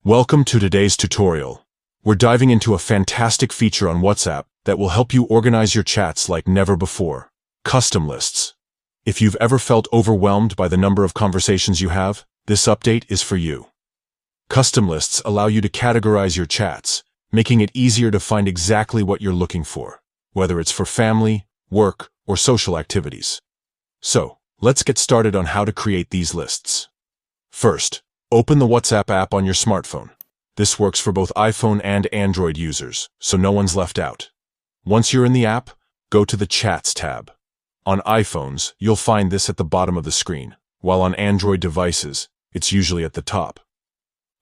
Welcome to today's tutorial. We're diving into a fantastic feature on WhatsApp that will help you organize your chats like never before. Custom lists. If you've ever felt overwhelmed by the number of conversations you have, this update is for you. Custom lists allow you to categorize your chats, making it easier to find exactly what you're looking for, whether it's for family, work, or social activities. So, let's get started on how to create these lists. First, open the WhatsApp app on your smartphone. This works for both iPhone and Android users, so no one's left out. Once you're in the app, go to the Chats tab. On iPhones, you'll find this at the bottom of the screen, while on Android devices, it's usually at the top.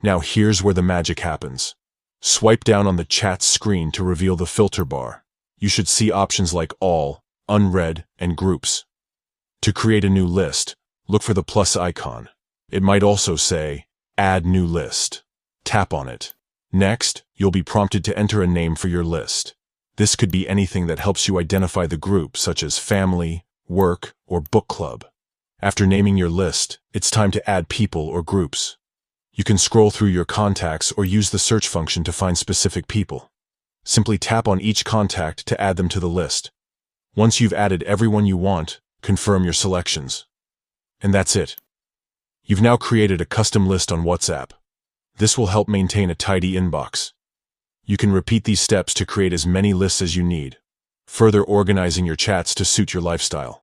Now here's where the magic happens. Swipe down on the Chats screen to reveal the filter bar. You should see options like All, Unread, and Groups. To create a new list, look for the plus icon. It might also say, Add New List. Tap on it. Next, you'll be prompted to enter a name for your list. This could be anything that helps you identify the group, such as family, work, or book club. After naming your list, it's time to add people or groups. You can scroll through your contacts or use the search function to find specific people. Simply tap on each contact to add them to the list. Once you've added everyone you want, confirm your selections. And that's it. You've now created a custom list on WhatsApp. This will help maintain a tidy inbox. You can repeat these steps to create as many lists as you need, further organizing your chats to suit your lifestyle.